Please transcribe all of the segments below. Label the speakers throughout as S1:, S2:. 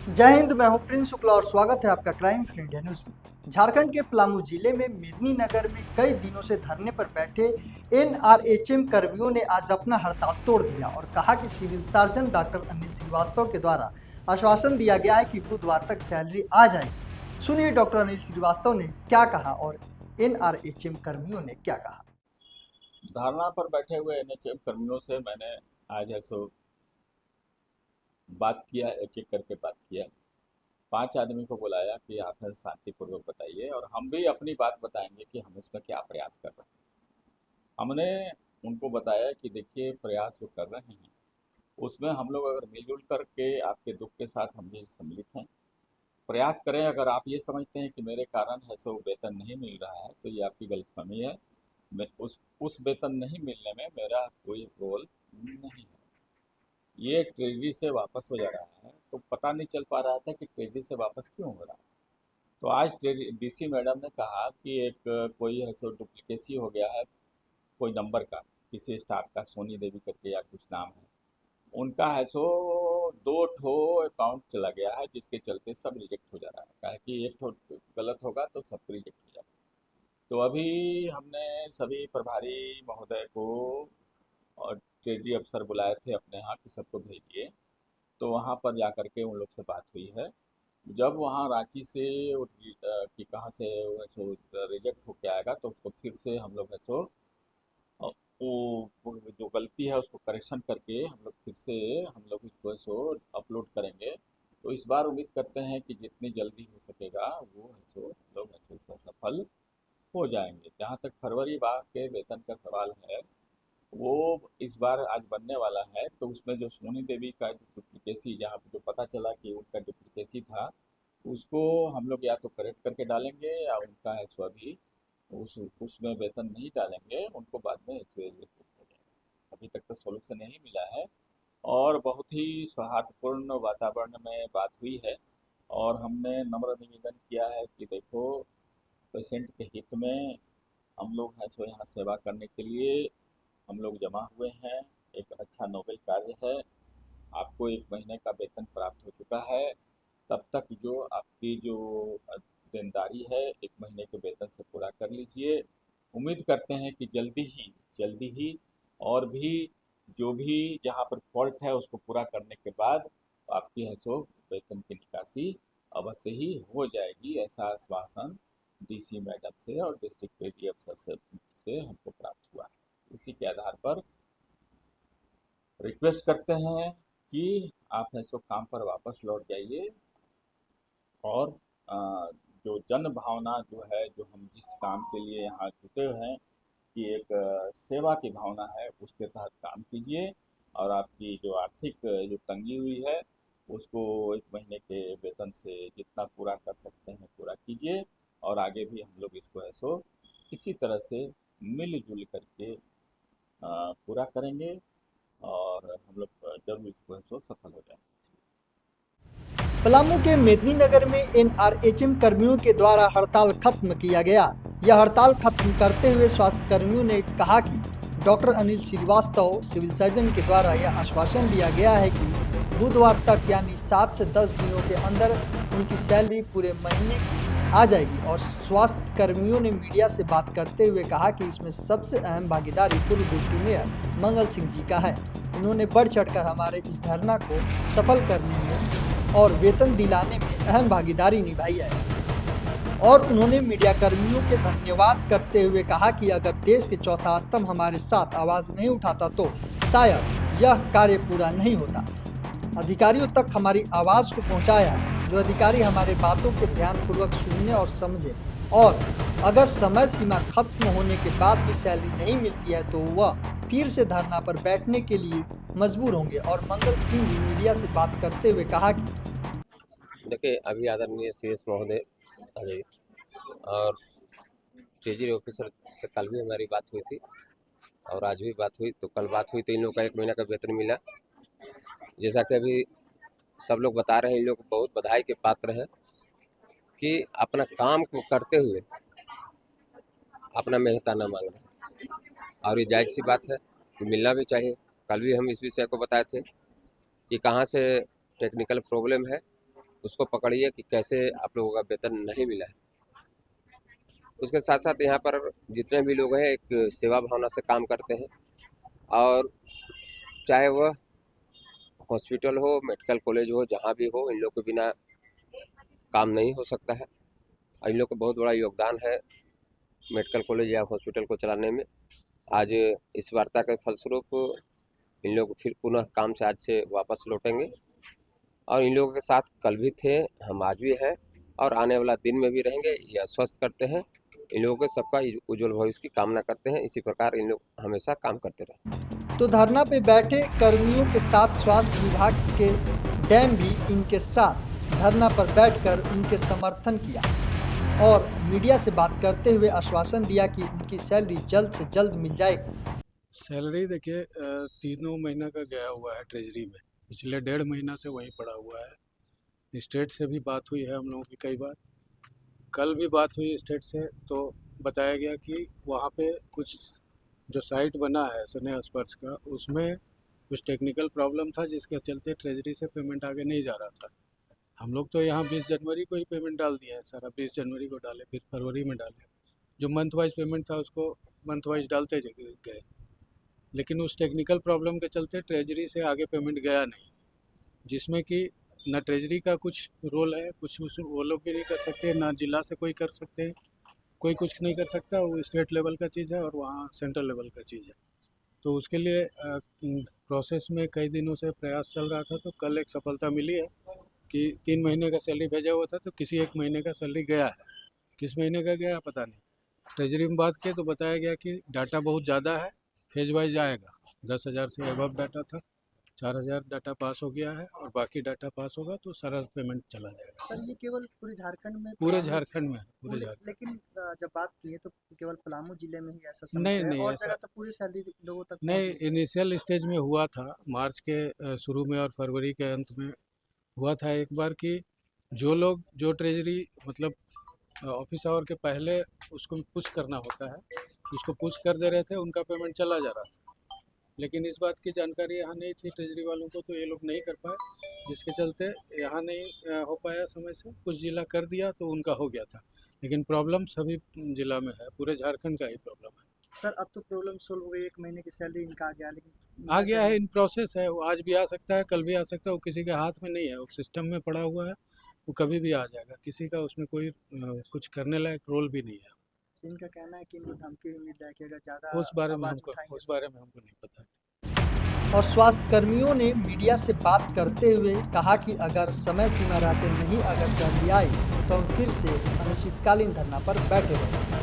S1: जय हिंद। मैं हूं प्रिंस शुक्ला और स्वागत है आपका क्राइम फ्री इंडिया न्यूज में। झारखंड के पलामू जिले में मेदिनीनगर में कई दिनों से धरने पर बैठे एनआरएचएम कर्मियों ने आज अपना हड़ताल तोड़ दिया और कहा कि civil surgeon doctor Anil Shrivastava के द्वारा आश्वासन दिया गया है कि बुधवार तक सैलरी आ जाएगी। सुनिए डॉक्टर अनिल श्रीवास्तव ने क्या कहा और एनआरएचएम कर्मियों ने क्या कहा।
S2: धरना पर बैठे हुए एनएचएम कर्मियों से मैंने आज ऐसो बात किया, एक एक करके बात किया। 5 आदमी को बुलाया कि आप है शांतिपूर्वक बताइए और हम भी अपनी बात बताएंगे कि हम उसमें क्या प्रयास कर रहे हैं। हमने उनको बताया कि देखिए प्रयास जो कर रहे हैं उसमें हम लोग अगर मिलजुल करके आपके दुख के साथ हम भी सम्मिलित हैं, प्रयास करें। अगर आप ये समझते हैं कि मेरे कारण है सो वेतन नहीं मिल रहा है तो ये आपकी गलतफहमी है। मैं उस वेतन नहीं मिलने में मेरा कोई रोल नहीं है। ये ट्रेजरी से वापस हो जा रहा है तो पता नहीं चल पा रहा था कि ट्रेजरी से वापस क्यों हो रहा है। तो आज डीसी मैडम ने कहा कि एक कोई है सो डुप्लीकेसी हो गया है, कोई नंबर का, किसी स्टाफ का, सोनी देवी करके या कुछ नाम है उनका है सो 2 ठो अकाउंट चला गया है, जिसके चलते सब रिजेक्ट हो जा रहा है। कहा कि एक ठो गलत होगा तो सब रिजेक्ट हो जाएगा। तो अभी हमने सभी प्रभारी महोदय को और ट्रेजरी अफसर बुलाए थे अपने यहाँ कि सबको भेजिए। तो वहाँ पर जा कर के उन लोग से बात हुई है। जब वहाँ रांची से कि कहाँ से वो है सो रिजेक्ट होके आएगा तो उसको फिर से हम लोग है सो अ, वो जो गलती है उसको करेक्शन करके हम लोग फिर से हम लोग इसको है सो अपलोड करेंगे। तो इस बार उम्मीद करते हैं कि जितनी जल्दी हो सकेगा वो है सो हम लोग है सो उसका सफल हो जाएंगे। जहाँ तक फरवरी माह के वेतन का सवाल है, वो इस बार आज बनने वाला है। तो उसमें जो सोनी देवी का जो डुप्लीकेसी, जहाँ पे जो पता चला कि उनका डुप्लीकेसी था, उसको हम लोग या तो करेक्ट करके डालेंगे या उनका है सो अभी उसमें वेतन नहीं डालेंगे, उनको बाद में एग्जीक्यूट हो जाएगा। अभी तक तो सोल्यूशन नहीं मिला है और बहुत ही सौहार्दपूर्ण वातावरण में बात हुई है। और हमने नम्र निवेदन किया है कि देखो, पेशेंट के हित में हम लोग हैं सो यहाँ सेवा करने के लिए हम लोग जमा हुए हैं। एक अच्छा नोबेल कार्य है। आपको 1 महीने का वेतन प्राप्त हो चुका है। तब तक जो आपकी जो देनदारी है 1 महीने के वेतन से पूरा कर लीजिए। उम्मीद करते हैं कि जल्दी ही और भी जो भी जहाँ पर फॉल्ट है उसको पूरा करने के बाद आपकी है सो वेतन की निकासी अवश्य ही हो जाएगी। ऐसा आश्वासन डीसी मैडम से और डिस्ट्रिक्ट पेडी अफसर से हमको प्राप्त हुआ है। इसी के आधार पर रिक्वेस्ट करते हैं कि आप है सो काम पर वापस लौट जाइए और जो जन भावना जो है, जो हम जिस काम के लिए यहाँ जुटे हुए हैं कि एक सेवा की भावना है, उसके तहत काम कीजिए और आपकी जो आर्थिक जो तंगी हुई है उसको 1 महीने के वेतन से जितना पूरा कर सकते हैं पूरा कीजिए। और आगे भी हम लोग इसको है सो इसी तरह से मिलजुल करके पूरा करेंगे और हम लोग जरूर इसको है सो सफल हो जाएंगे।
S1: पलामू के मेदिनीनगर में एनआरएचएम कर्मियों के द्वारा हड़ताल खत्म किया गया। यह हड़ताल खत्म करते हुए स्वास्थ्य कर्मियों ने कहा कि doctor Anil Shrivastava civil surgeon के द्वारा यह आश्वासन दिया गया है कि बुधवार तक यानी 7 से 10 दिनों के अंदर उनकी सैलरी पूरे महीने की आ जाएगी। और स्वास्थ्य कर्मियों ने मीडिया से बात करते हुए कहा कि इसमें सबसे अहम भागीदारी पूर्व डिप्टी मेयर मंगल सिंह जी का है। उन्होंने बढ़ चढ़कर हमारे इस धरना को सफल करने में और वेतन दिलाने में अहम भागीदारी निभाई है। और उन्होंने मीडिया कर्मियों के धन्यवाद करते हुए कहा कि अगर देश के चौथा स्तंभ हमारे साथ आवाज़ नहीं उठाता तो शायद यह कार्य पूरा नहीं होता। अधिकारियों तक हमारी आवाज़ को पहुंचाया, जो अधिकारी हमारे बातों को ध्यानपूर्वक सुनने और समझे। और अगर समय सीमा खत्म होने के बाद भी सैलरी नहीं मिलती है तो वह फिर से धरना पर बैठने के लिए मजबूर होंगे। और मंगल सिंह भी मीडिया से बात करते हुए कहा कि
S3: देखिए, अभी आदरणीय सीएस महोदय अजय और ट्रेजरी ऑफिसर से कल भी हमारी बात हुई थी और आज भी बात हुई। तो कल बात हुई तो इन लोग का 1 महीना का वेतन मिला। जैसा कि अभी सब लोग बता रहे हैं, इन लोग बहुत बधाई के पात्र हैं कि अपना काम को करते हुए अपना मेहनताना मांग रहे हैं और ये जायज़ सी बात है कि मिलना भी चाहिए। कल भी हम इस विषय को बताए थे कि कहाँ से टेक्निकल प्रॉब्लम है उसको पकड़िए कि कैसे आप लोगों का वेतन नहीं मिला है। उसके साथ साथ यहाँ पर जितने भी लोग हैं एक सेवा भावना से काम करते हैं, और चाहे वह हॉस्पिटल हो, मेडिकल कॉलेज हो, जहाँ भी हो, इन लोग के बिना काम नहीं हो सकता है। इन लोग का बहुत बड़ा योगदान है मेडिकल कॉलेज या हॉस्पिटल को चलाने में। आज इस वार्ता के फलस्वरूप इन लोग फिर पुनः काम से आज से वापस लौटेंगे, और इन लोगों के साथ कल भी थे, हम आज भी हैं, और आने वाला दिन में भी रहेंगे। ये आश्वस्त करते हैं। इन लोगों के सबका उज्जवल भविष्य की कामना करते हैं। इसी प्रकार इन लोग हमेशा काम करते रहें।
S1: तो धरना पे बैठे कर्मियों के साथ स्वास्थ्य विभाग के डैम भी इनके साथ धरना पर बैठकर उनके समर्थन किया और मीडिया से बात करते हुए आश्वासन दिया कि उनकी सैलरी जल्द से जल्द मिल जाएगी।
S4: सैलरी देखिए 3 महीना का गया हुआ है ट्रेजरी में, पिछले 1.5 महीना से वहीं पड़ा हुआ है। स्टेट से भी बात हुई है हम लोगों की कई बार, कल भी बात हुई स्टेट से, तो बताया गया कि वहाँ पे कुछ जो साइट बना है स्नेह स्पर्श का, उसमें कुछ टेक्निकल प्रॉब्लम था जिसके चलते ट्रेजरी से पेमेंट आगे नहीं जा रहा था। हम लोग तो यहाँ 20 जनवरी को ही पेमेंट डाल दिया है, सारा 20 जनवरी को डाले, फिर फरवरी में डाले। जो मंथ वाइज पेमेंट था उसको मंथ वाइज डालते गए, लेकिन उस टेक्निकल प्रॉब्लम के चलते ट्रेजरी से आगे पेमेंट गया नहीं, जिसमें कि ना ट्रेजरी का कुछ रोल है, कुछ वो लोग भी नहीं कर सकते, ना जिला से कोई कर सकते हैं, कोई कुछ नहीं कर सकता। वो स्टेट लेवल का चीज़ है और वहाँ सेंट्रल लेवल का चीज़ है। तो उसके लिए प्रोसेस में कई दिनों से प्रयास चल रहा था, तो कल एक सफलता मिली है कि 3 महीने का सैलरी भेजा हुआ था, तो किसी 1 महीने का सैलरी गया है। किस महीने का गया पता नहीं। ट्रेजरी में बात किए तो बताया गया कि डाटा बहुत ज़्यादा है, फेज वाइज आएगा। 10,000 से अबव डाटा था, 4,000 डाटा पास हो गया है, और बाकी डाटा पास होगा तो सारा पेमेंट चला जाएगा।
S1: सर ये केवल पूरे झारखंड में
S4: पूरे झारखंड में, पूरे झारखंड।
S1: लेकिन जब बात की है तो केवल पलामू जिले में ही ऐसा
S4: समस्या है, और
S1: जगह तो पूरी सैलरी लोगों तक
S4: नहीं, इनिशियल स्टेज में हुआ था, मार्च के शुरू में और फरवरी के अंत में हुआ था एक बार कि जो ट्रेजरी मतलब ऑफिस आवर के पहले उसको पुश करना होता है, उसको पुश कर दे रहे थे, उनका पेमेंट चला जा रहा था। लेकिन इस बात की जानकारी यहाँ नहीं थी ट्रेजरी वालों को, तो ये लोग नहीं कर पाए, जिसके चलते यहाँ नहीं हो पाया समय से। कुछ जिला कर दिया तो उनका हो गया था, लेकिन प्रॉब्लम सभी जिला में है, पूरे झारखंड का ही प्रॉब्लम है।
S1: सर अब तो प्रॉब्लम सोल्व हो गई, 1 महीने की सैलरी इनका आ गया, लेकिन
S4: आ गया है, इन प्रोसेस है, वो आज भी आ सकता है, कल भी आ सकता है, वो किसी के हाथ में नहीं है, वो सिस्टम में पड़ा हुआ है, वो कभी भी आ जाएगा। किसी का उसमें कोई कुछ करने लायक रोल भी नहीं है।
S1: इनका कहना है कि इनको धमकी भी मिल रहा है कि अगर ज़्यादा
S4: उस बारे में हमको नहीं पता।
S1: और स्वास्थ्य कर्मियों ने मीडिया से बात करते हुए कहा कि अगर समय सीमा रहते नहीं अगर सैलरी आई तो हम फिर से अनिश्चितकालीन धरना पर बैठे रहेंगे।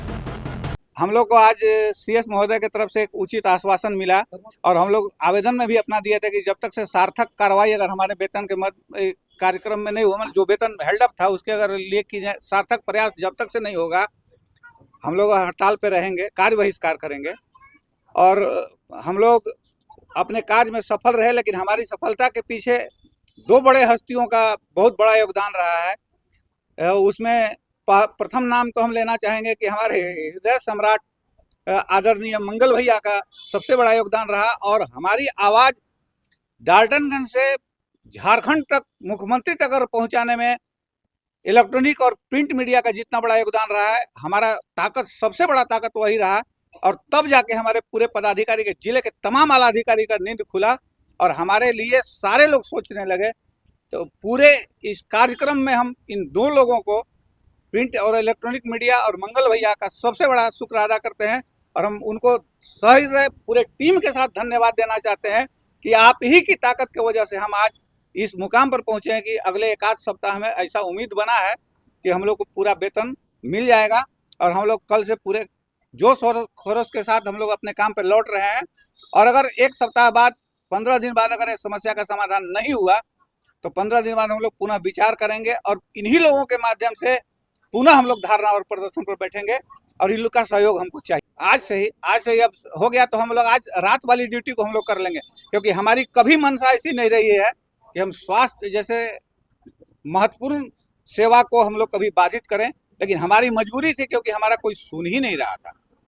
S5: हम लोग को आज सीएस महोदय की तरफ से एक उचित आश्वासन मिला, और हम लोग आवेदन में भी अपना दिए थे कि जब तक से सार्थक कार्रवाई अगर हमारे वेतन के कार्यक्रम में नहीं हुआ, जो वेतन हेल्ड अप था उसके अगर लिए की जाए, सार्थक प्रयास जब तक से नहीं होगा, हम लोग हड़ताल पे रहेंगे, कार्य बहिष्कार करेंगे। और हम लोग अपने कार्य में सफल रहे, लेकिन हमारी सफलता के पीछे 2 बड़े हस्तियों का बहुत बड़ा योगदान रहा है। उसमें प्रथम नाम तो हम लेना चाहेंगे कि हमारे हृदय सम्राट आदरणीय मंगल भैया का सबसे बड़ा योगदान रहा, और हमारी आवाज़ डाल्टनगंज से झारखंड तक, मुख्यमंत्री तक अगर पहुंचाने में इलेक्ट्रॉनिक और प्रिंट मीडिया का जितना बड़ा योगदान रहा है, हमारा ताकत, सबसे बड़ा ताकत वही रहा। और तब जाके हमारे पूरे पदाधिकारी के, जिले के तमाम आला अधिकारी का नींद खुला, और हमारे लिए सारे लोग सोचने लगे। तो पूरे इस कार्यक्रम में हम इन 2 लोगों को, प्रिंट और इलेक्ट्रॉनिक मीडिया और मंगल भैया का सबसे बड़ा शुक्र अदा करते हैं, और हम उनको सही से पूरे टीम के साथ धन्यवाद देना चाहते हैं कि आप ही की ताकत की वजह से हम आज इस मुकाम पर पहुंचे हैं कि अगले 1 आध सप्ताह में ऐसा उम्मीद बना है कि हम लोग को पूरा वेतन मिल जाएगा, और हम लोग कल से पूरे जोश और खरोश के साथ हम लोग अपने काम पर लौट रहे हैं। और अगर 1 सप्ताह बाद, 15 दिन बाद अगर इस समस्या का समाधान नहीं हुआ तो 15 दिन बाद हम लोग पुनः विचार करेंगे, और इन्हीं लोगों के माध्यम से पुनः हम लोग धारणा और प्रदर्शन पर बैठेंगे, और इन लोग का सहयोग हमको चाहिए। आज से ही अब हो गया तो हम लोग आज रात वाली ड्यूटी को हम लोग कर लेंगे, क्योंकि हमारी कभी मंशा ऐसी नहीं रही है कि हम स्वास्थ्य जैसे महत्वपूर्ण सेवा को हम लोग कभी बाधित करें, लेकिन हमारी मजबूरी थी, क्योंकि हमारा कोई सुन ही नहीं रहा था।